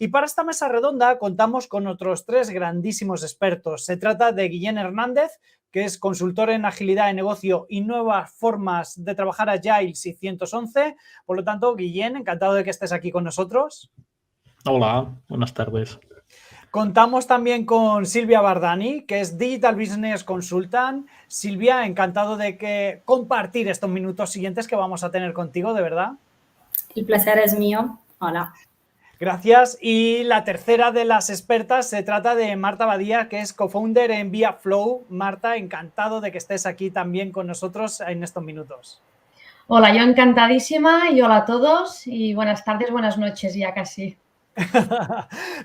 Y para esta mesa redonda contamos con otros 3 grandísimos expertos. Se trata de Guillén Hernández, que es consultor en agilidad de negocio y nuevas formas de trabajar Agile y 111. Por lo tanto, Guillén, encantado de que estés aquí con nosotros. Hola, buenas tardes. Contamos también con Silvia Bardani, que es Digital Business Consultant. Silvia, encantado de compartir estos minutos siguientes que vamos a tener contigo, de verdad. El placer es mío. Hola. Gracias. Y la tercera de las expertas se trata de Marta Badía, que es co-founder en ViaFlow. Marta, encantado de que estés aquí también con nosotros en estos minutos. Hola, yo encantadísima y hola a todos y buenas tardes, buenas noches ya casi.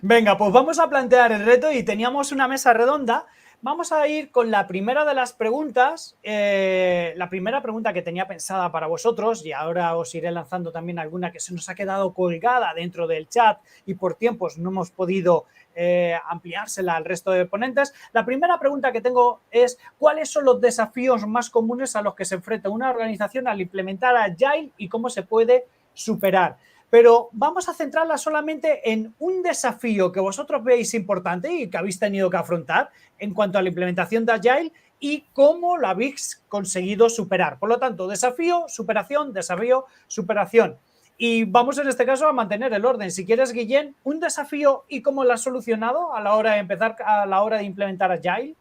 Venga, pues vamos a plantear el reto y teníamos una mesa redonda. Vamos a ir con la primera de las preguntas, la primera pregunta que tenía pensada para vosotros, y ahora os iré lanzando también alguna que se nos ha quedado colgada dentro del chat y por tiempos no hemos podido ampliársela al resto de ponentes. La primera pregunta que tengo es: ¿cuáles son los desafíos más comunes a los que se enfrenta una organización al implementar Agile y cómo se puede superar? Pero vamos a centrarla solamente en un desafío que vosotros veis importante y que habéis tenido que afrontar en cuanto a la implementación de Agile y cómo lo habéis conseguido superar. Por lo tanto, desafío, superación, desafío, superación. Y vamos en este caso a mantener el orden. Si quieres, Guillén, un desafío y cómo lo has solucionado a la hora de empezar, a la hora de implementar Agile.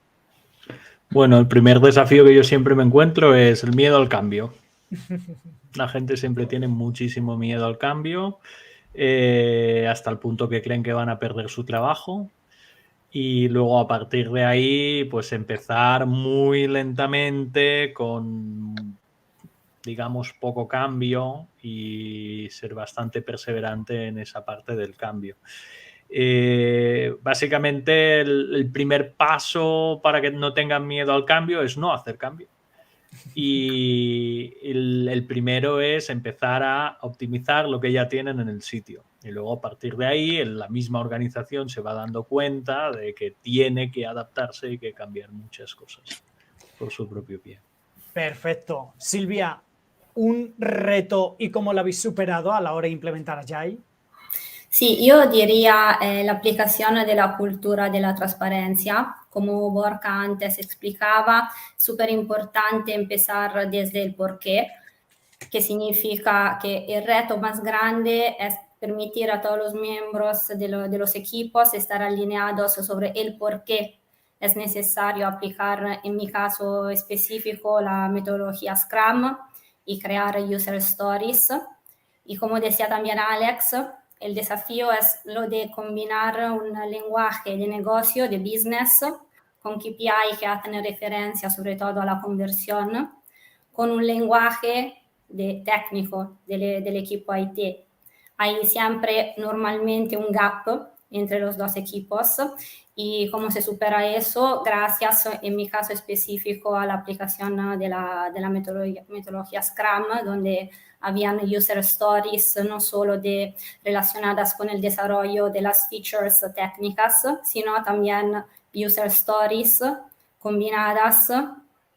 Bueno, el primer desafío que yo siempre me encuentro es el miedo al cambio. La gente siempre tiene muchísimo miedo al cambio, hasta el punto que creen que van a perder su trabajo. Y luego a partir de ahí, pues empezar muy lentamente con, digamos, poco cambio y ser bastante perseverante en esa parte del cambio. Básicamente el primer paso para que no tengan miedo al cambio es no hacer cambio. Y el primero es empezar a optimizar lo que ya tienen en el sitio. Y luego a partir de ahí la misma organización se va dando cuenta de que tiene que adaptarse y que cambiar muchas cosas por su propio pie. Perfecto. Silvia, ¿un reto y cómo lo habéis superado a la hora de implementar Agile? Sí, yo diría la aplicación de la cultura de la transparencia. Como Borja antes explicaba, súper importante empezar desde el porqué, que significa que el reto más grande es permitir a todos los miembros de los equipos estar alineados sobre el por qué es necesario aplicar, en mi caso específico, la metodología Scrum y crear user stories. Y como decía también Alex, el desafío es lo de combinar un lenguaje de negocio, de business, con KPI que hacen referencia sobre todo a la conversión, con un lenguaje técnico del equipo IT. Hay siempre normalmente un gap entre los dos equipos y cómo se supera eso gracias, en mi caso específico, a la aplicación de la metodología Scrum, donde habían user stories no solo relacionadas con el desarrollo de las features técnicas, sino también user stories combinadas,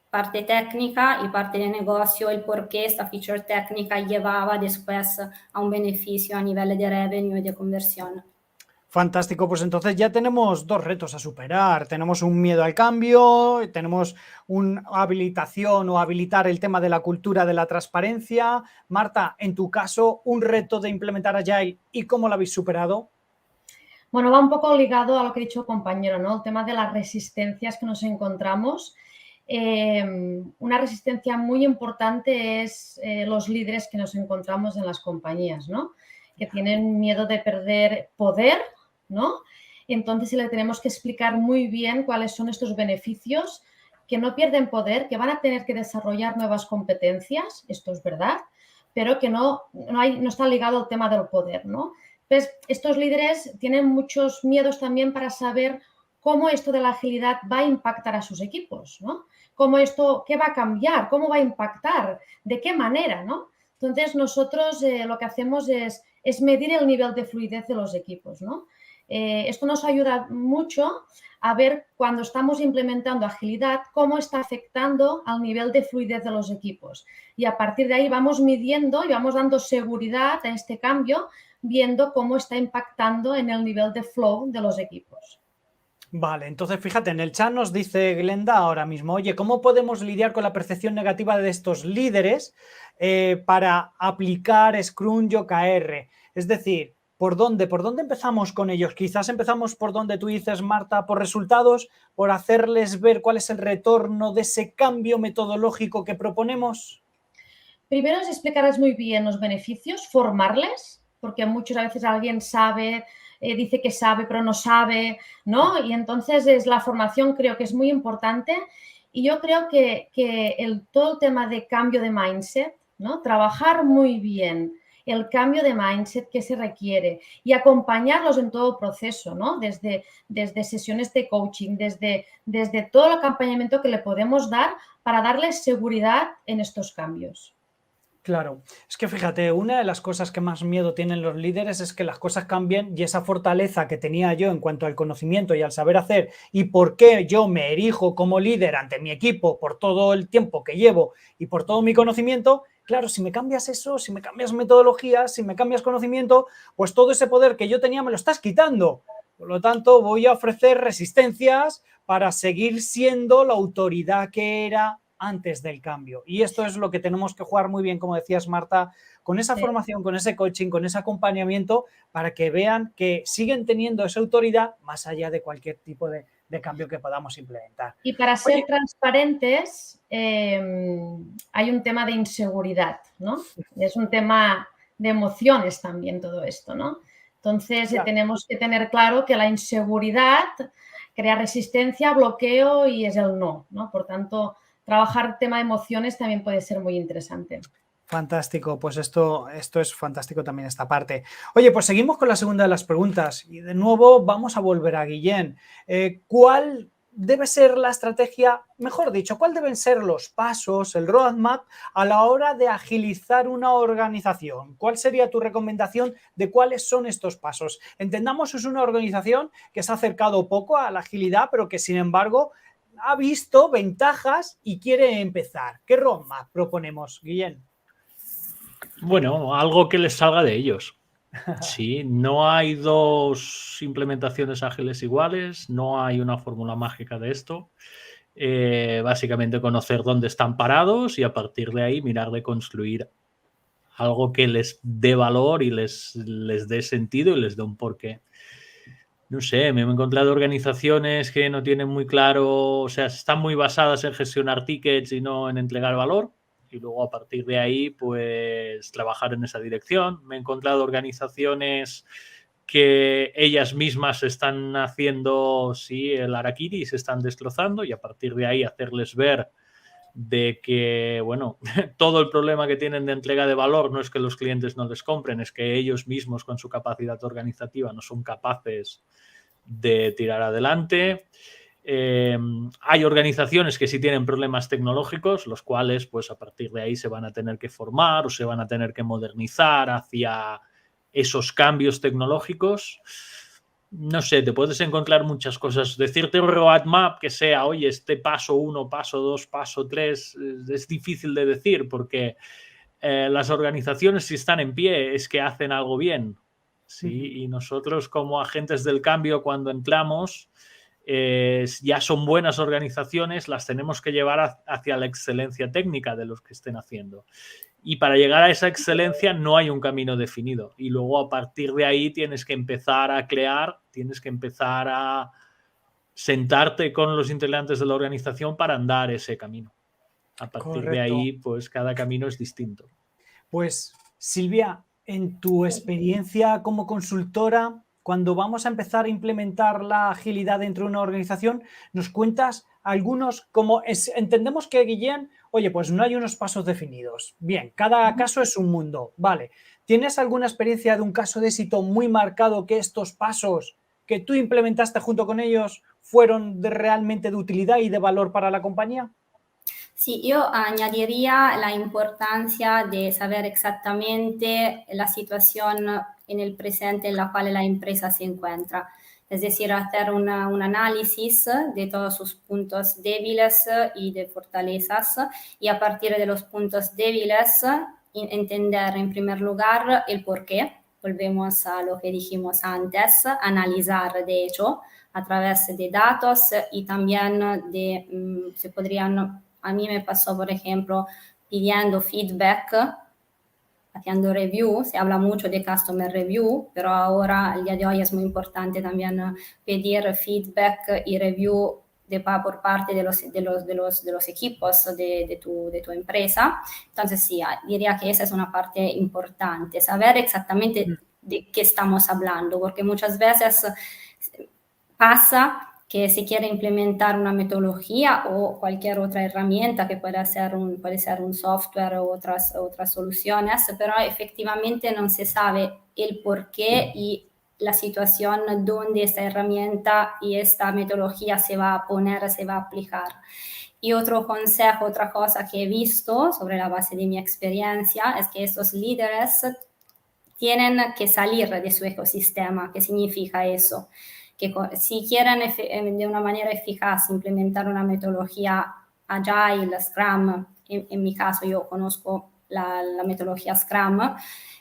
parte técnica y parte de negocio, el por qué esta feature técnica llevaba después a un beneficio a nivel de revenue y de conversión. Fantástico, pues entonces ya tenemos 2 retos a superar. Tenemos un miedo al cambio, tenemos una habilitación o habilitar el tema de la cultura de la transparencia. Marta, en tu caso, un reto de implementar Agile y cómo lo habéis superado. Bueno, va un poco ligado a lo que ha dicho el compañero, ¿no? El tema de las resistencias que nos encontramos. Una resistencia muy importante es los líderes que nos encontramos en las compañías, ¿no? Que tienen miedo de perder poder, ¿no? Entonces le tenemos que explicar muy bien cuáles son estos beneficios, que no pierden poder, que van a tener que desarrollar nuevas competencias, esto es verdad, pero que no está ligado al tema del poder, ¿no? Entonces, estos líderes tienen muchos miedos también para saber cómo esto de la agilidad va a impactar a sus equipos, ¿no? ¿Qué va a cambiar? ¿Cómo va a impactar? ¿De qué manera, no? Entonces, nosotros lo que hacemos es medir el nivel de fluidez de los equipos, ¿no? Esto nos ayuda mucho a ver cuando estamos implementando agilidad cómo está afectando al nivel de fluidez de los equipos. Y a partir de ahí vamos midiendo y vamos dando seguridad a este cambio viendo cómo está impactando en el nivel de flow de los equipos. Vale, entonces fíjate, en el chat nos dice Glenda ahora mismo, oye, ¿cómo podemos lidiar con la percepción negativa de estos líderes para aplicar Scrum y OKR? Es decir, ¿por dónde empezamos con ellos? Quizás empezamos por donde tú dices, Marta, por resultados, por hacerles ver cuál es el retorno de ese cambio metodológico que proponemos. Primero es explicarles muy bien los beneficios, formarles, porque muchas veces alguien sabe, dice que sabe, pero no sabe, ¿no? Y entonces la formación creo que es muy importante y yo creo que todo el tema de cambio de mindset, ¿no? Trabajar muy bien el cambio de mindset que se requiere y acompañarlos en todo el proceso, ¿no? Desde sesiones de coaching, desde todo el acompañamiento que le podemos dar para darles seguridad en estos cambios. Claro, es que fíjate, una de las cosas que más miedo tienen los líderes es que las cosas cambien y esa fortaleza que tenía yo en cuanto al conocimiento y al saber hacer y por qué yo me erijo como líder ante mi equipo por todo el tiempo que llevo y por todo mi conocimiento, claro, si me cambias eso, si me cambias metodologías, si me cambias conocimiento, pues todo ese poder que yo tenía me lo estás quitando. Por lo tanto, voy a ofrecer resistencias para seguir siendo la autoridad que era antes del cambio. Y esto es lo que tenemos que jugar muy bien, como decías, Marta, con esa formación, con ese coaching, con ese acompañamiento, para que vean que siguen teniendo esa autoridad más allá de cualquier tipo de cambio que podamos implementar. Y para ser transparentes, hay un tema de inseguridad, ¿no? Es un tema de emociones también todo esto, ¿no? Entonces, claro, tenemos que tener claro que la inseguridad crea resistencia, bloqueo y es el no, ¿no? Por tanto, trabajar el tema de emociones también puede ser muy interesante. Fantástico, pues esto es fantástico también esta parte. Oye, pues seguimos con la segunda de las preguntas y de nuevo vamos a volver a Guillén. ¿Cuál debe ser la estrategia, mejor dicho, cuál deben ser los pasos, el roadmap a la hora de agilizar una organización? ¿Cuál sería tu recomendación de cuáles son estos pasos? Entendamos, es una organización que se ha acercado poco a la agilidad, pero que sin embargo ha visto ventajas y quiere empezar. ¿Qué roadmap proponemos, Guillén? Bueno, algo que les salga de ellos. Sí, no hay dos implementaciones ágiles iguales, no hay una fórmula mágica de esto. Básicamente conocer dónde están parados y a partir de ahí mirar de construir algo que les dé valor y les dé sentido y les dé un porqué. No sé, me he encontrado organizaciones que no tienen muy claro, o sea, están muy basadas en gestionar tickets y no en entregar valor. Y luego a partir de ahí, pues trabajar en esa dirección. Me he encontrado organizaciones que ellas mismas están haciendo, sí, el harakiri y se están destrozando y a partir de ahí hacerles ver de que, bueno, todo el problema que tienen de entrega de valor no es que los clientes no les compren, es que ellos mismos con su capacidad organizativa no son capaces de tirar adelante. Hay organizaciones que sí tienen problemas tecnológicos, los cuales pues a partir de ahí se van a tener que formar o se van a tener que modernizar hacia esos cambios tecnológicos. No sé, te puedes encontrar muchas cosas. Decirte un roadmap que sea, oye, este paso 1, paso 2, paso 3, es difícil de decir porque las organizaciones si están en pie es que hacen algo bien. Sí, y nosotros como agentes del cambio cuando entramos ya son buenas organizaciones, las tenemos que llevar hacia la excelencia técnica de los que estén haciendo. Y para llegar a esa excelencia no hay un camino definido. Y luego a partir de ahí tienes que empezar a crear, tienes que empezar a sentarte con los integrantes de la organización para andar ese camino. A partir de ahí, pues cada camino es distinto. Pues Silvia, en tu experiencia como consultora, cuando vamos a empezar a implementar la agilidad dentro de una organización, nos cuentas algunos, como entendemos que Guillén, oye, pues no hay unos pasos definidos. Bien, cada caso es un mundo, vale. ¿Tienes alguna experiencia de un caso de éxito muy marcado que estos pasos que tú implementaste junto con ellos fueron realmente de utilidad y de valor para la compañía? Sí, yo añadiría la importancia de saber exactamente la situación en el presente en la cual la empresa se encuentra. Es decir, hacer un análisis de todos sus puntos débiles y de fortalezas y a partir de los puntos débiles entender en primer lugar el por qué. volvemos a lo que dijimos antes, analizar de hecho a través de datos y también se podrían, a mí me pasó por ejemplo pidiendo feedback, haciendo review, se habla mucho de customer review, pero ahora, el día de hoy es muy importante también pedir feedback y review por parte de los equipos de tu empresa. Entonces, sí, diría que esa es una parte importante, saber exactamente de qué estamos hablando, porque muchas veces pasa que se quiere implementar una metodología o cualquier otra herramienta que puede ser un software o otras soluciones, pero efectivamente no se sabe el por qué y la situación donde esta herramienta y esta metodología se va a poner, se va a aplicar. Y otro consejo, otra cosa que he visto sobre la base de mi experiencia es que estos líderes tienen que salir de su ecosistema. ¿Qué significa eso? Que si quieren de una manera eficaz implementar una metodología Agile, Scrum, en mi caso yo conozco la metodología Scrum,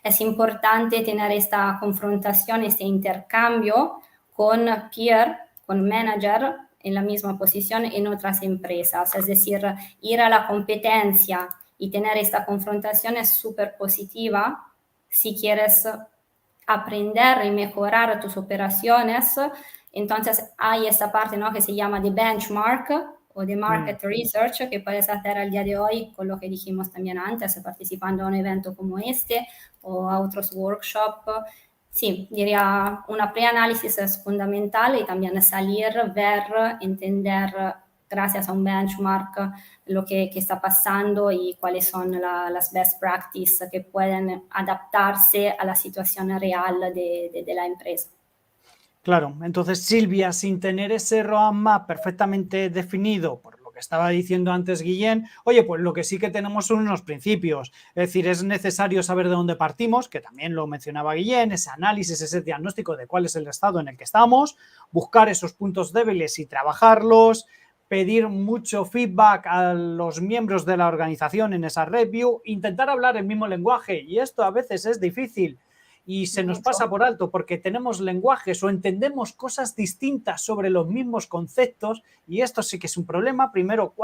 es importante tener esta confrontación, este intercambio con peer, con manager en la misma posición en otras empresas. Es decir, ir a la competencia y tener esta confrontación es súper positiva si quieres aprender y mejorar tus operaciones. Entonces hay esta parte, ¿no?, que se llama de benchmark o de market research que puedes hacer al día de hoy con lo que dijimos también antes, participando a un evento como este o a otros workshops. Sí, diría una preanálisis es fundamental y también salir, ver, entender gracias a un benchmark lo que está pasando y cuáles son las best practices que pueden adaptarse a la situación real de la empresa. Claro, entonces Silvia, sin tener ese roadmap perfectamente definido, por lo que estaba diciendo antes Guillén, oye, pues lo que sí que tenemos son unos principios, es decir, es necesario saber de dónde partimos, que también lo mencionaba Guillén, ese análisis, ese diagnóstico de cuál es el estado en el que estamos, buscar esos puntos débiles y trabajarlos, pedir mucho feedback a los miembros de la organización en esa review, intentar hablar el mismo lenguaje, y esto a veces es difícil y se nos pasa por alto porque tenemos lenguajes o entendemos cosas distintas sobre los mismos conceptos, y esto sí que es un problema. Primero,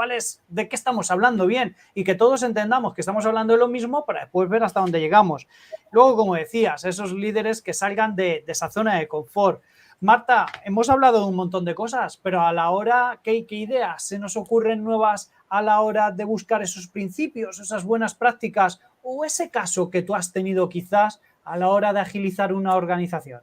de qué estamos hablando bien y que todos entendamos que estamos hablando de lo mismo para después ver hasta dónde llegamos. Luego, como decías, esos líderes que salgan de esa zona de confort. Marta, hemos hablado de un montón de cosas, pero a la hora, ¿qué ideas se nos ocurren nuevas a la hora de buscar esos principios, esas buenas prácticas o ese caso que tú has tenido quizás a la hora de agilizar una organización?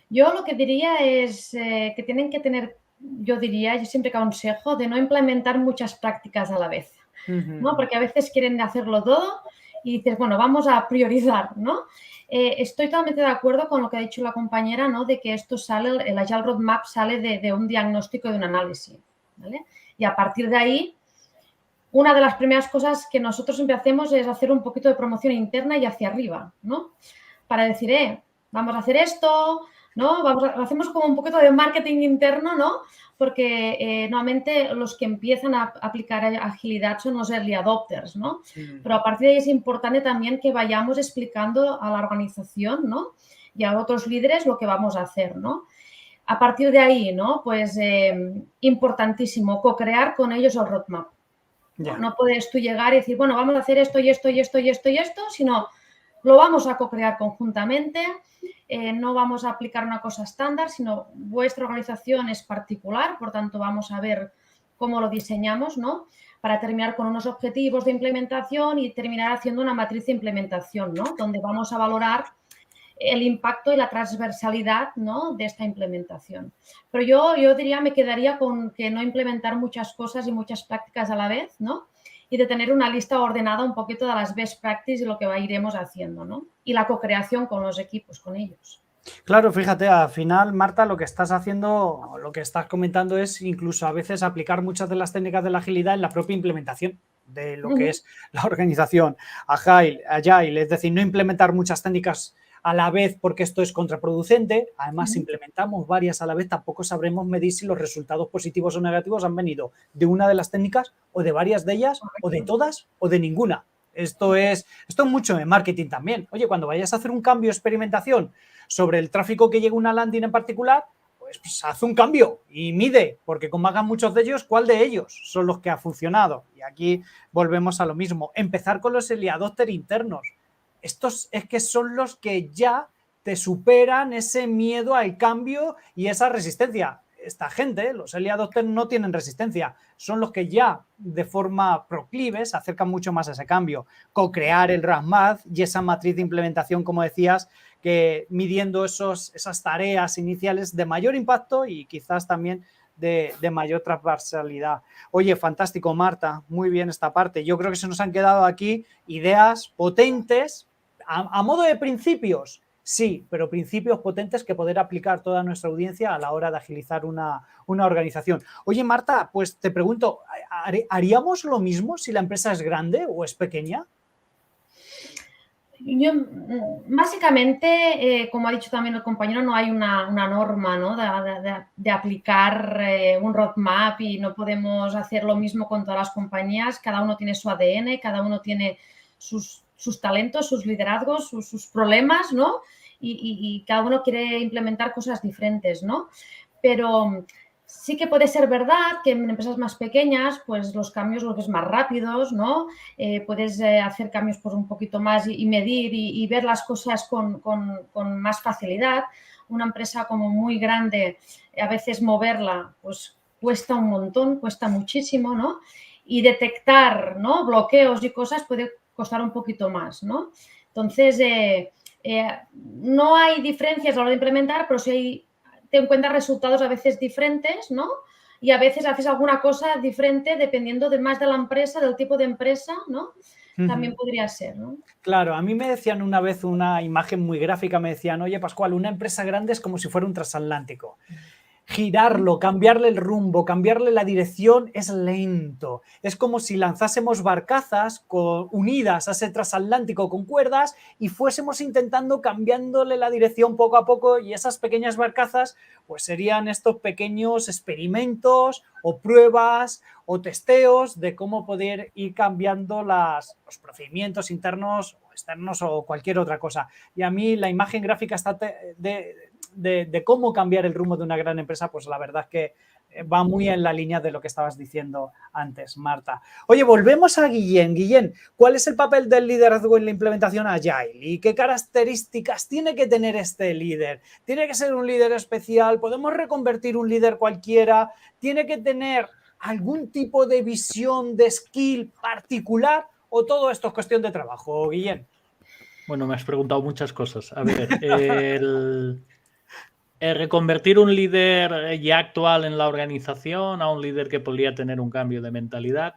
Yo lo que diría es que tienen que tener, yo siempre aconsejo de no implementar muchas prácticas a la vez, ¿no? Porque a veces quieren hacerlo todo y dices, bueno, vamos a priorizar, ¿no? Estoy totalmente de acuerdo con lo que ha dicho la compañera, ¿no?, de que esto sale, el Agile Roadmap sale de un diagnóstico y de un análisis, ¿vale? Y a partir de ahí, una de las primeras cosas que nosotros siempre hacemos es hacer un poquito de promoción interna y hacia arriba, ¿no? Para decir, vamos a hacer esto, ¿no? Hacemos como un poquito de marketing interno, ¿no? Porque normalmente los que empiezan a aplicar agilidad son los early adopters, ¿no? Pero a partir de ahí es importante también que vayamos explicando a la organización, ¿no?, y a otros líderes lo que vamos a hacer, ¿no? A partir de ahí, ¿no?, pues importantísimo, co-crear con ellos el roadmap. Yeah. No puedes tú llegar y decir, bueno, vamos a hacer esto y esto y esto y esto y esto, sino lo vamos a co-crear conjuntamente. No vamos a aplicar una cosa estándar, sino vuestra organización es particular, por tanto vamos a ver cómo lo diseñamos, ¿no?, para terminar con unos objetivos de implementación y terminar haciendo una matriz de implementación, ¿no?, donde vamos a valorar el impacto y la transversalidad, ¿no?, de esta implementación. Pero yo diría, me quedaría con que no implementar muchas cosas y muchas prácticas a la vez, ¿no?, y de tener una lista ordenada un poquito de las best practices y lo que iremos haciendo, ¿no? Y la co-creación con los equipos, con ellos. Claro, fíjate, al final, Marta, lo que estás haciendo, lo que estás comentando es incluso a veces aplicar muchas de las técnicas de la agilidad en la propia implementación de lo que es la organización Agile, es decir, no implementar muchas técnicas a la vez porque esto es contraproducente. Además, si implementamos varias a la vez, tampoco sabremos medir si los resultados positivos o negativos han venido de una de las técnicas o de varias de ellas o de todas o de ninguna. Esto es mucho en marketing también. Oye, cuando vayas a hacer un cambio de experimentación sobre el tráfico que llega a una landing en particular, pues haz un cambio y mide, porque como hagan muchos de ellos, ¿cuál de ellos son los que ha funcionado? Y aquí volvemos a lo mismo. Empezar con los early adopter internos. Estos es que son los que ya te superan ese miedo al cambio y esa resistencia. Esta gente, los early adopters, no tienen resistencia, son los que ya de forma proclive se acercan mucho más a ese cambio. Co-crear el roadmap y esa matriz de implementación, como decías, que midiendo esas tareas iniciales de mayor impacto y quizás también de mayor transversalidad. Oye, fantástico, Marta, muy bien esta parte. Yo creo que se nos han quedado aquí ideas potentes a modo de principios. Sí, pero principios potentes que poder aplicar toda nuestra audiencia a la hora de agilizar una organización. Oye, Marta, pues te pregunto, ¿haríamos lo mismo si la empresa es grande o es pequeña? Yo, básicamente, como ha dicho también el compañero, no hay una norma, ¿no? de aplicar un roadmap y no podemos hacer lo mismo con todas las compañías. Cada uno tiene su ADN, cada uno tiene sus talentos, sus liderazgos, sus problemas, ¿no? Y cada uno quiere implementar cosas diferentes, ¿no? Pero sí que puede ser verdad que en empresas más pequeñas, pues los cambios los ves más rápidos, ¿no? Puedes hacer cambios pues, un poquito más y medir y ver las cosas con más facilidad. Una empresa como muy grande, a veces moverla, pues cuesta un montón, cuesta muchísimo, ¿no? Y detectar, ¿no? bloqueos y cosas puede costar un poquito más, ¿no? Entonces, no hay diferencias a la hora de implementar, pero sí hay te encuentras resultados a veces diferentes, ¿no? Y a veces haces alguna cosa diferente dependiendo más de la empresa, del tipo de empresa, ¿no? También podría ser, ¿no? Claro, a mí me decían una vez una imagen muy gráfica, me decían, oye, Pascual, una empresa grande es como si fuera un transatlántico. Girarlo, cambiarle el rumbo, cambiarle la dirección es lento. Es como si lanzásemos barcazas unidas a ese transatlántico con cuerdas y fuésemos intentando cambiándole la dirección poco a poco, y esas pequeñas barcazas pues serían estos pequeños experimentos o pruebas o testeos de cómo poder ir cambiando los procedimientos internos o externos o cualquier otra cosa. Y a mí la imagen gráfica está de cómo cambiar el rumbo de una gran empresa, pues la verdad es que va muy en la línea de lo que estabas diciendo antes, Marta. Oye, volvemos a Guillén. Guillén, ¿cuál es el papel del liderazgo en la implementación Agile? ¿Y qué características tiene que tener este líder? ¿Tiene que ser un líder especial? ¿Podemos reconvertir un líder cualquiera? ¿Tiene que tener algún tipo de visión, de skill particular? ¿O todo esto es cuestión de trabajo, Guillén? Bueno, me has preguntado muchas cosas. A ver, el reconvertir un líder ya actual en la organización a un líder que podría tener un cambio de mentalidad,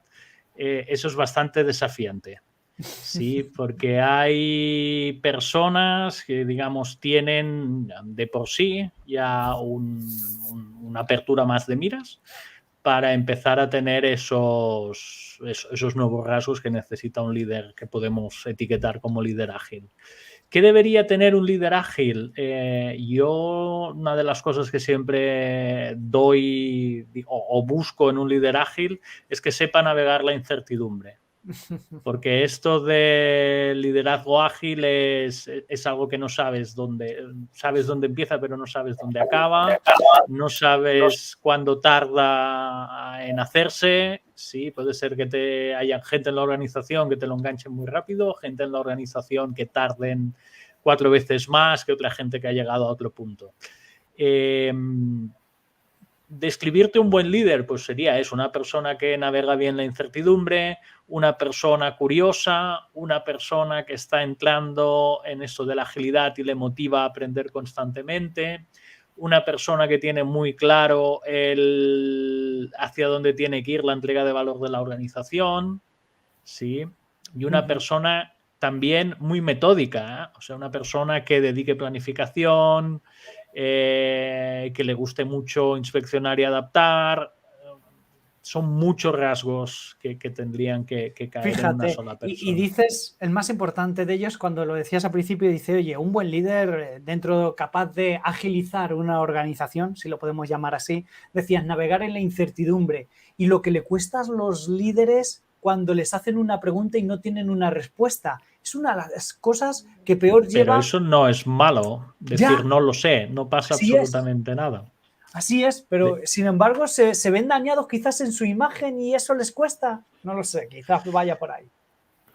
eso es bastante desafiante. Sí, porque hay personas que, digamos, tienen de por sí ya una apertura más de miras para empezar a tener esos nuevos rasgos que necesita un líder que podemos etiquetar como líder ágil. ¿Qué debería tener un líder ágil? Yo, una de las cosas que siempre doy o busco en un líder ágil es que sepa navegar la incertidumbre. Porque esto de liderazgo ágil es algo que no sabes dónde empieza, pero no sabes dónde acaba, no sabes cuándo tarda en hacerse. Sí, puede ser que haya gente en la organización que te lo enganche muy rápido, gente en la organización que tarden 4 veces más que otra gente que ha llegado a otro punto. Describirte un buen líder, pues sería eso, una persona que navega bien la incertidumbre, una persona curiosa, una persona que está entrando en esto de la agilidad y le motiva a aprender constantemente, una persona que tiene muy claro hacia dónde tiene que ir la entrega de valor de la organización, ¿sí? Y una persona también muy metódica, ¿eh? O sea, una persona que dedique planificación, que le guste mucho inspeccionar y adaptar. Son muchos rasgos que tendrían que caer. Fíjate, en una sola persona. Y dices, el más importante de ellos, cuando lo decías al principio, dice, oye, un buen líder capaz de agilizar una organización, si lo podemos llamar así, decías, navegar en la incertidumbre. Y lo que le cuesta a los líderes, cuando les hacen una pregunta y no tienen una respuesta. Es una de las cosas que peor lleva. Pero eso no es malo, decir Ya. no lo sé, no pasa Así absolutamente nada. Así es, pero sin embargo se ven dañados quizás en su imagen y eso les cuesta. No lo sé, quizás vaya por ahí.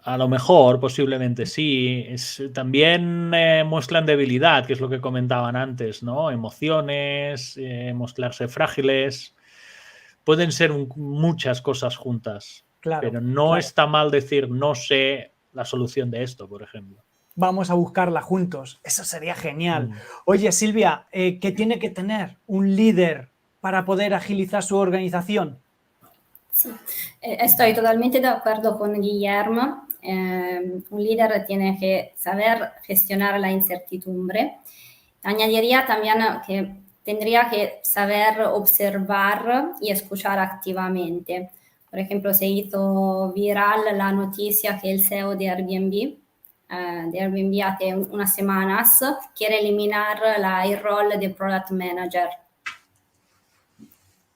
A lo mejor, posiblemente sí. También muestran debilidad, que es lo que comentaban antes, ¿no? Emociones, mostrarse frágiles. Pueden ser muchas cosas juntas. Claro, pero no está mal decir no sé la solución de esto, por ejemplo. Vamos a buscarla juntos. Eso sería genial. Oye, Silvia, ¿qué tiene que tener un líder para poder agilizar su organización? Sí, estoy totalmente de acuerdo con Guillermo. Un líder tiene que saber gestionar la incertidumbre. Añadiría también que tendría que saber observar y escuchar activamente. Por ejemplo, se hizo viral la noticia que el CEO de Airbnb hace unas semanas quiere eliminar el rol de Product Manager.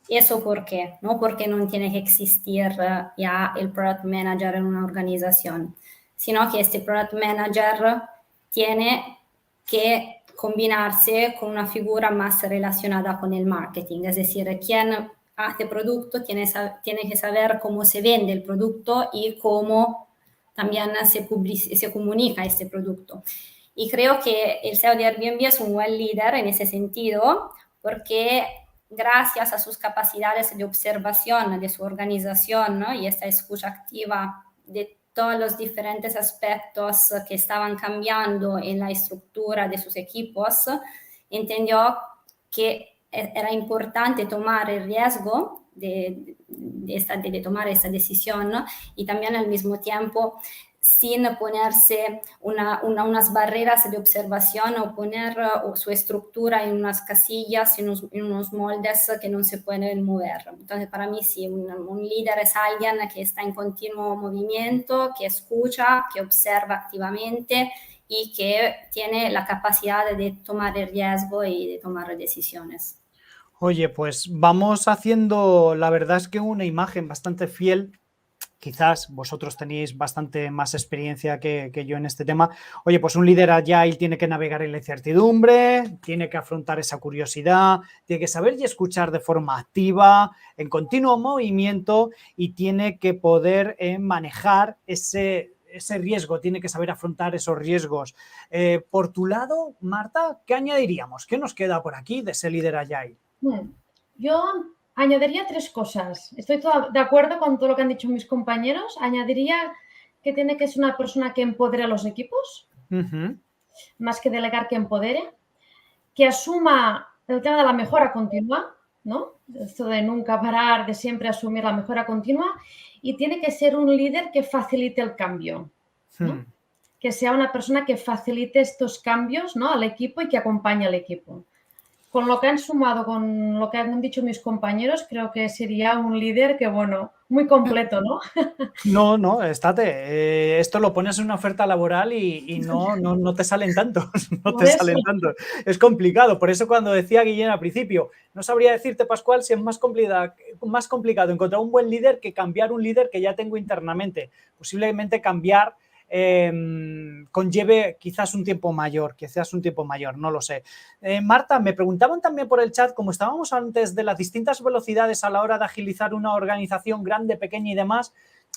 ¿Eso por qué? No porque no tiene que existir ya el Product Manager en una organización, sino que este Product Manager tiene que combinarse con una figura más relacionada con el marketing, es decir, quien hace producto tiene que saber cómo se vende el producto y cómo también se comunica este producto. Y creo que el CEO de Airbnb es un buen líder en ese sentido, porque gracias a sus capacidades de observación de su organización, ¿no? Y esta escucha activa de todos los diferentes aspectos que estaban cambiando en la estructura de sus equipos, entendió que era importante tomar el riesgo de tomar esta decisión, ¿no? Y también al mismo tiempo sin ponerse unas barreras de observación o poner su estructura en unas casillas, en unos moldes que no se pueden mover. Entonces, para mí, sí, un líder es alguien que está en continuo movimiento, que escucha, que observa activamente y que tiene la capacidad de tomar el riesgo y de tomar decisiones. Oye, pues vamos haciendo, la verdad es que una imagen bastante fiel. Quizás vosotros tenéis bastante más experiencia que yo en este tema. Oye, pues un líder agile tiene que navegar en la incertidumbre, tiene que afrontar esa curiosidad, tiene que saber y escuchar de forma activa, en continuo movimiento y tiene que poder manejar ese riesgo, tiene que saber afrontar esos riesgos. Por tu lado, Marta, ¿qué añadiríamos? ¿Qué nos queda por aquí de ese líder agile? Yo añadiría 3 cosas. Estoy de acuerdo con todo lo que han dicho mis compañeros. Añadiría que tiene que ser una persona que empodere a los equipos, más que delegar, que empodere, que asuma el tema de la mejora continua, ¿no? Esto de nunca parar, de siempre asumir la mejora continua, y tiene que ser un líder que facilite el cambio, ¿no? Que sea una persona que facilite estos cambios, ¿no? Al equipo y que acompañe al equipo. Con lo que han sumado, con lo que han dicho mis compañeros, creo que sería un líder que, bueno, muy completo, ¿no? No, estate. Esto lo pones en una oferta laboral y no te salen tantos. No te salen tantos. Es complicado. Por eso cuando decía Guillermo al principio, no sabría decirte, Pascual, si es más complicado encontrar un buen líder que cambiar un líder que ya tengo internamente. Posiblemente cambiar conlleve quizás un tiempo mayor, no lo sé. Marta, me preguntaban también por el chat, como estábamos antes de las distintas velocidades a la hora de agilizar una organización grande, pequeña y demás,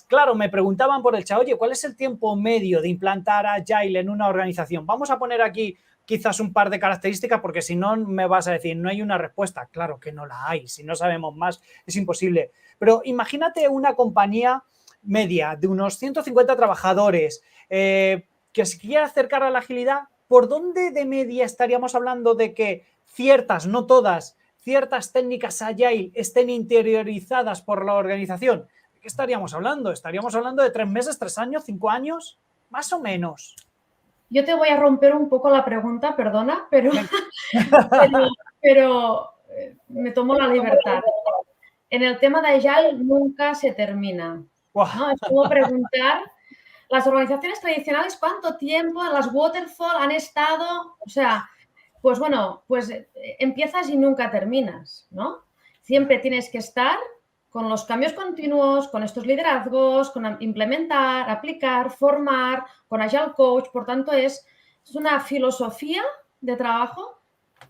claro, me preguntaban por el chat, oye, ¿cuál es el tiempo medio de implantar Agile en una organización? Vamos a poner aquí quizás un par de características porque si no me vas a decir, no hay una respuesta. Claro que no la hay, si no sabemos más es imposible. Pero imagínate una compañía media de unos 150 trabajadores que se quiera acercar a la agilidad, ¿por dónde de media estaríamos hablando de que ciertas, no todas, ciertas técnicas agile estén interiorizadas por la organización? ¿De qué estaríamos hablando? ¿Estaríamos hablando de 3 meses, 3 años, 5 años? Más o menos. Yo te voy a romper un poco la pregunta, perdona, pero me tomo la libertad. En el tema de Agile nunca se termina, ¿no? Es como preguntar, las organizaciones tradicionales, ¿cuánto tiempo en las waterfall han estado? O sea, pues bueno, pues empiezas y nunca terminas, ¿no? Siempre tienes que estar con los cambios continuos, con estos liderazgos, con implementar, aplicar, formar, con Agile Coach. Por tanto, es una filosofía de trabajo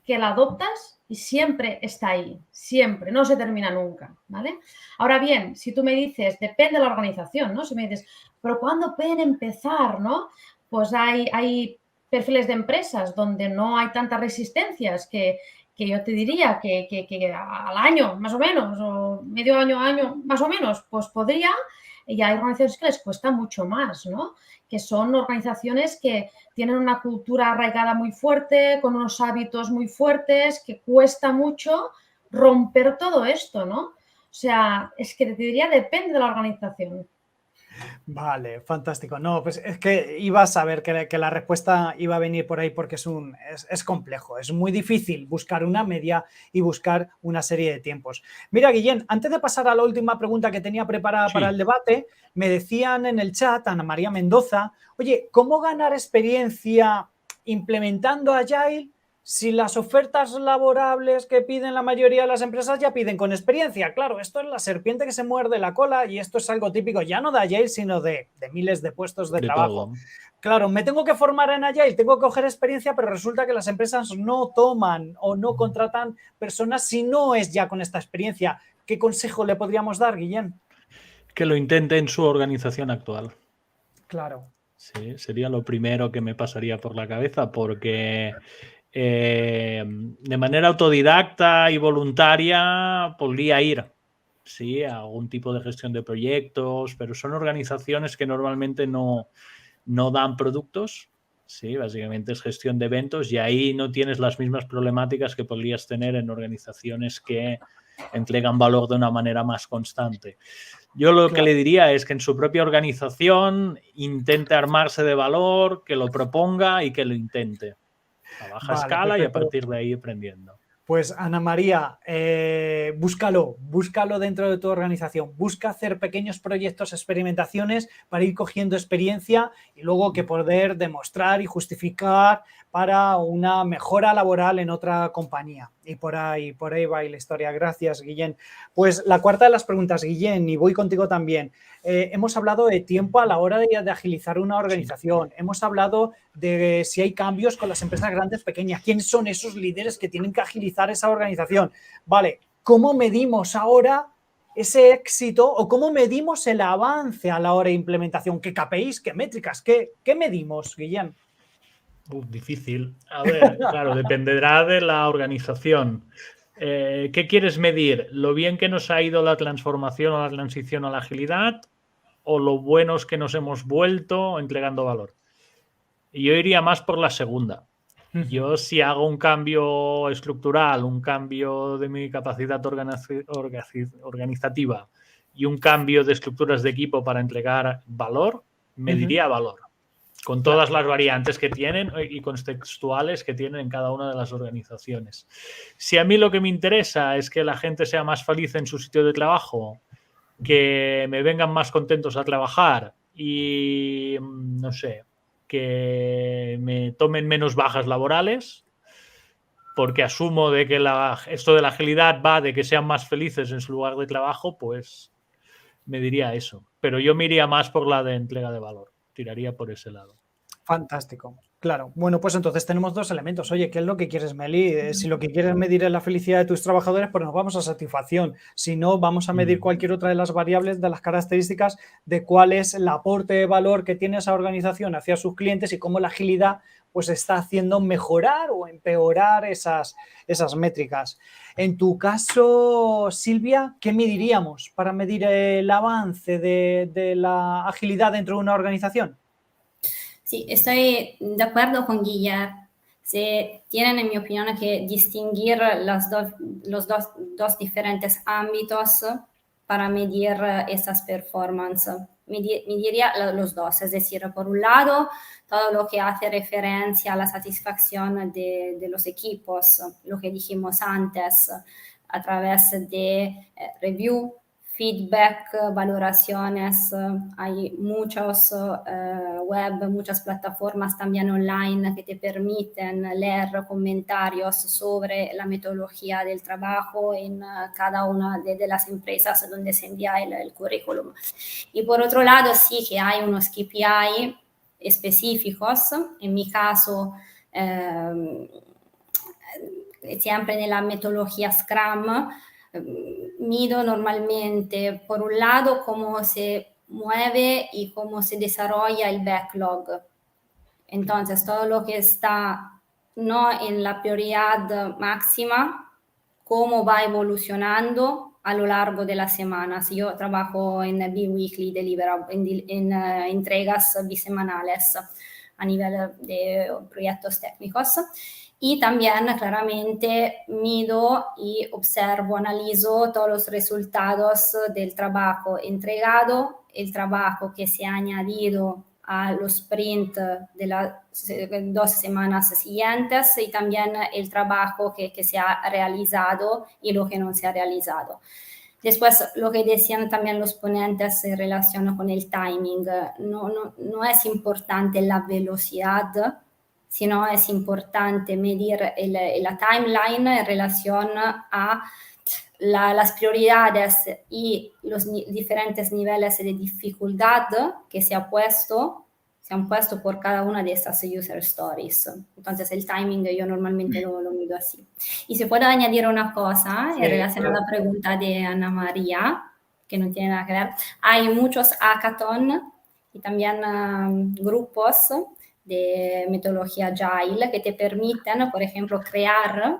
que la adoptas y siempre está ahí, siempre, no se termina nunca, ¿vale? Ahora bien, si tú me dices, depende de la organización, ¿no? Si me dices, pero ¿cuándo pueden empezar, no? Pues hay perfiles de empresas donde no hay tantas resistencias que yo te diría que al año, más o menos, o medio año, más o menos, pues podría, y hay organizaciones que les cuesta mucho más, ¿no? Que son organizaciones que tienen una cultura arraigada muy fuerte, con unos hábitos muy fuertes, que cuesta mucho romper todo esto, ¿no? O sea, es que te diría, depende de la organización. Vale, fantástico. No, pues es que iba a saber que la respuesta iba a venir por ahí porque es complejo, es muy difícil buscar una media y buscar una serie de tiempos. Mira, Guillén, antes de pasar a la última pregunta que tenía preparada para el debate, me decían en el chat, Ana María Mendoza, oye, ¿cómo ganar experiencia implementando Agile si las ofertas laborables que piden la mayoría de las empresas ya piden con experiencia? Claro, esto es la serpiente que se muerde la cola y esto es algo típico ya no de Agile, sino de miles de puestos de trabajo. Todo. Claro, me tengo que formar en Agile, tengo que coger experiencia, pero resulta que las empresas no toman o no contratan personas si no es ya con esta experiencia. ¿Qué consejo le podríamos dar, Guillén? Que lo intente en su organización actual. Claro. Sí, sería lo primero que me pasaría por la cabeza porque de manera autodidacta y voluntaria podría ir, sí, a algún tipo de gestión de proyectos, pero son organizaciones que normalmente no dan productos, sí, básicamente es gestión de eventos y ahí no tienes las mismas problemáticas que podrías tener en organizaciones que entregan valor de una manera más constante. Yo lo que le diría es que en su propia organización intente armarse de valor, que lo proponga y que lo intente a baja escala, perfecto. Y a partir de ahí aprendiendo. Pues Ana María, búscalo dentro de tu organización, busca hacer pequeños proyectos, experimentaciones para ir cogiendo experiencia y luego que poder demostrar y justificar para una mejora laboral en otra compañía. Y por ahí va la historia. Gracias, Guillén. Pues la cuarta de las preguntas, Guillén, y voy contigo también. Hemos hablado de tiempo a la hora de agilizar una organización. Sí. Hemos hablado de si hay cambios con las empresas grandes, pequeñas. ¿Quiénes son esos líderes que tienen que agilizar esa organización? Vale, ¿cómo medimos ahora ese éxito o cómo medimos el avance a la hora de implementación? ¿Qué KPIs, qué métricas, qué medimos, Guillén? Difícil. A ver, claro, dependerá de la organización. ¿Qué quieres medir? ¿Lo bien que nos ha ido la transformación o la transición a la agilidad o lo buenos que nos hemos vuelto entregando valor? Y yo iría más por la segunda. Yo si hago un cambio estructural, un cambio de mi capacidad organizativa y un cambio de estructuras de equipo para entregar valor, mediría valor. Con todas las variantes que tienen y contextuales que tienen en cada una de las organizaciones. Si a mí lo que me interesa es que la gente sea más feliz en su sitio de trabajo, que me vengan más contentos a trabajar y, no sé, que me tomen menos bajas laborales, porque asumo de que esto de la agilidad va de que sean más felices en su lugar de trabajo, pues me diría eso. Pero yo me iría más por la de entrega de valor. Tiraría por ese lado. Fantástico, claro. Bueno, pues entonces tenemos dos elementos. Oye, ¿qué es lo que quieres medir? Si lo que quieres medir es la felicidad de tus trabajadores, pues nos vamos a satisfacción. Si no, vamos a medir cualquier otra de las variables, de las características de cuál es el aporte de valor que tiene esa organización hacia sus clientes y cómo la agilidad pues está haciendo mejorar o empeorar esas métricas. En tu caso, Silvia, ¿qué mediríamos para medir el avance de la agilidad dentro de una organización? Sí, estoy de acuerdo con Guillermo. Se tienen, en mi opinión, que distinguir los dos diferentes ámbitos para medir esas performances. Mediría los dos, es decir, por un lado, todo lo que hace referencia a la satisfacción de los equipos, lo que dijimos antes, a través de review, feedback, valoraciones. Hay muchos web, muchas plataformas también online que te permiten leer comentarios sobre la metodología del trabajo en cada una de las empresas donde se envía el currículum. Y por otro lado, sí que hay unos KPI específicos. En mi caso, siempre nella metodología Scrum, mido normalmente, por un lado, cómo se mueve y cómo se desarrolla el backlog. Entonces, todo lo que está no en la prioridad máxima, cómo va evolucionando a lo largo de las semanas. Yo trabajo en bi-weekly en entregas bisemanales a nivel de proyectos técnicos. Y también claramente mido y observo, analizo todos los resultados del trabajo entregado, el trabajo que se ha añadido a los sprint de las 2 semanas siguientes y también el trabajo que se ha realizado y lo que no se ha realizado. Después, lo que decían también los ponentes en relación con el timing, no es importante la velocidad, sino es importante medir la timeline en relación a las prioridades y los diferentes niveles de dificultad que se han puesto por cada una de estas user stories. Entonces, el timing yo normalmente lo mido así. Y si puedo añadir una cosa en relación a la pregunta de Ana María, que no tiene nada que ver, hay muchos hackathon y también grupos de metodología Agile que te permiten, por ejemplo, crear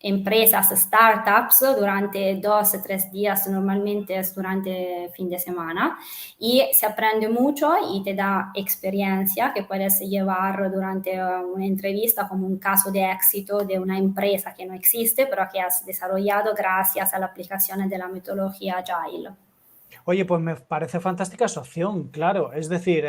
empresas, startups durante 2 o 3 días, normalmente es durante fin de semana, y se aprende mucho y te da experiencia que puedes llevar durante una entrevista como un caso de éxito de una empresa que no existe, pero que has desarrollado gracias a la aplicación de la metodología Agile. Oye, pues me parece fantástica esa opción, claro. Es decir,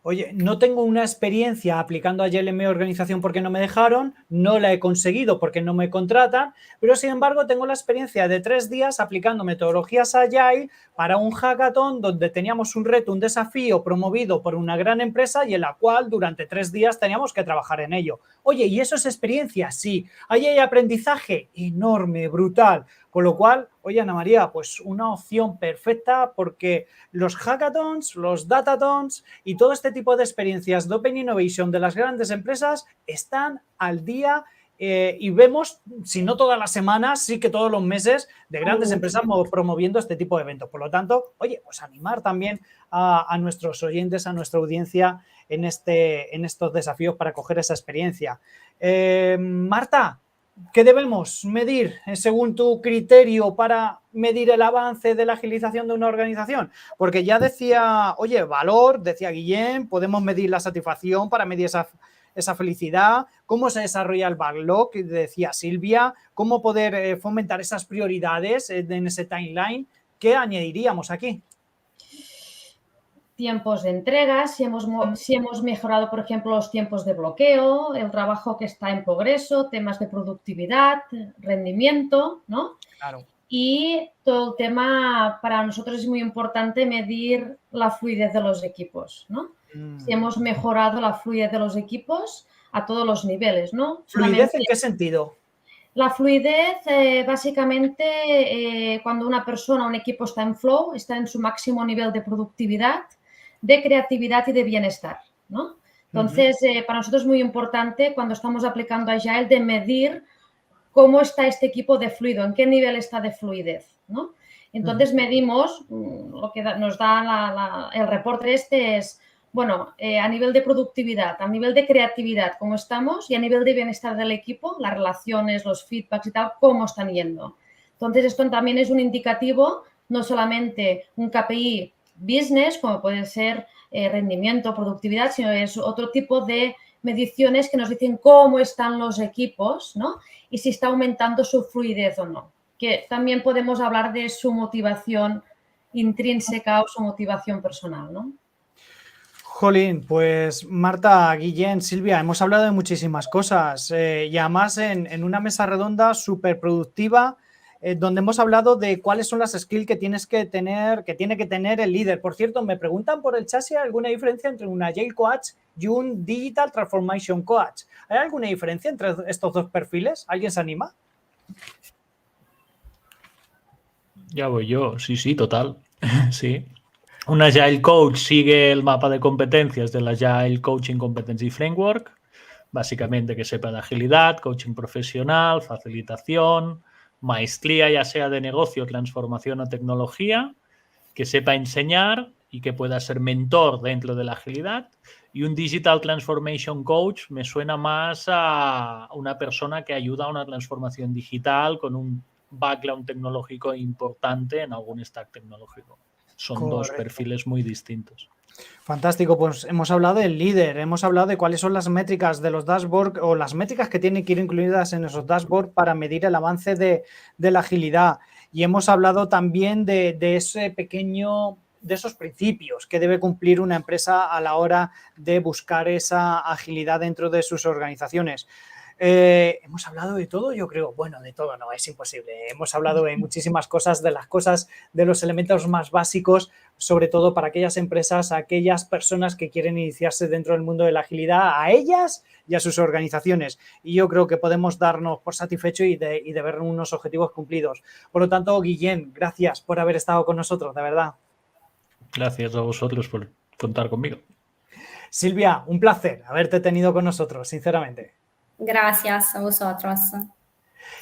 oye, no tengo una experiencia aplicando Agile en mi organización porque no me dejaron, no la he conseguido porque no me contratan, pero sin embargo tengo la experiencia de 3 días aplicando metodologías Agile para un hackathon donde teníamos un reto, un desafío promovido por una gran empresa y en la cual durante 3 días teníamos que trabajar en ello. Oye, ¿y eso es experiencia? Sí. ¿Ahí hay aprendizaje? Enorme, brutal. Con lo cual, oye, Ana María, pues una opción perfecta porque los hackathons, los datathons y todo este tipo de experiencias de Open Innovation de las grandes empresas están al día y vemos, si no todas las semanas, sí que todos los meses de grandes empresas promoviendo este tipo de eventos. Por lo tanto, oye, pues animar también a nuestros oyentes, a nuestra audiencia en estos desafíos para coger esa experiencia. Marta, ¿qué debemos medir según tu criterio para medir el avance de la agilización de una organización? Porque ya decía, oye, valor, decía Guillem, podemos medir la satisfacción para medir esa felicidad, cómo se desarrolla el backlog, decía Silvia, cómo poder fomentar esas prioridades en ese timeline. ¿Qué añadiríamos aquí? Tiempos de entrega, si hemos mejorado, por ejemplo, los tiempos de bloqueo, el trabajo que está en progreso, temas de productividad, rendimiento, ¿no? Claro. Y todo el tema, para nosotros es muy importante medir la fluidez de los equipos, ¿no? Si hemos mejorado la fluidez de los equipos a todos los niveles, ¿no? ¿Fluidez en qué sentido? La fluidez, básicamente, cuando una persona, un equipo está en flow, está en su máximo nivel de productividad, de creatividad y de bienestar, ¿no? Entonces, para nosotros es muy importante cuando estamos aplicando Agile de medir cómo está este equipo de fluido, en qué nivel está de fluidez, ¿no? Entonces, medimos, lo que nos da el reporte es, bueno, a nivel de productividad, a nivel de creatividad, cómo estamos, y a nivel de bienestar del equipo, las relaciones, los feedbacks y tal, cómo están yendo. Entonces, esto también es un indicativo, no solamente un KPI business, como puede ser rendimiento, productividad, sino es otro tipo de mediciones que nos dicen cómo están los equipos, ¿no? Y si está aumentando su fluidez o no. Que también podemos hablar de su motivación intrínseca o su motivación personal, ¿no? Jolín, pues Marta, Guillén, Silvia, hemos hablado de muchísimas cosas y además en una mesa redonda súper productiva donde hemos hablado de cuáles son las skills que tiene que tener el líder. Por cierto, me preguntan por el chat si hay alguna diferencia entre un Agile Coach y un Digital Transformation Coach. ¿Hay alguna diferencia entre estos dos perfiles? ¿Alguien se anima? Ya voy yo, sí, total. Sí. Un Agile Coach sigue el mapa de competencias del Agile Coaching Competency Framework. Básicamente que sepa de agilidad, coaching profesional, facilitación, maestría ya sea de negocio, transformación o tecnología, que sepa enseñar y que pueda ser mentor dentro de la agilidad. Y un Digital Transformation Coach me suena más a una persona que ayuda a una transformación digital con un background tecnológico importante en algún stack tecnológico. Son Correcto. Dos perfiles muy distintos. Fantástico, pues hemos hablado del líder, hemos hablado de cuáles son las métricas de los dashboards o las métricas que tienen que ir incluidas en esos dashboards para medir el avance de la agilidad. Y hemos hablado también de esos principios que debe cumplir una empresa a la hora de buscar esa agilidad dentro de sus organizaciones. Hemos hablado de todo, yo creo. Bueno, de todo no, es imposible. Hemos hablado de muchísimas cosas, de los elementos más básicos, sobre todo para aquellas empresas, aquellas personas que quieren iniciarse dentro del mundo de la agilidad, a ellas y a sus organizaciones. Y yo creo que podemos darnos por satisfechos y de ver unos objetivos cumplidos. Por lo tanto, Guillén, gracias por haber estado con nosotros, de verdad. Gracias a vosotros por contar conmigo. Silvia, un placer haberte tenido con nosotros, sinceramente. Gracias a vosotros.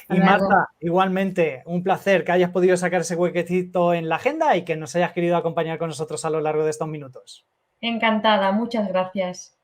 Y Marta, igualmente, un placer que hayas podido sacar ese huequecito en la agenda y que nos hayas querido acompañar con nosotros a lo largo de estos minutos. Encantada, muchas gracias.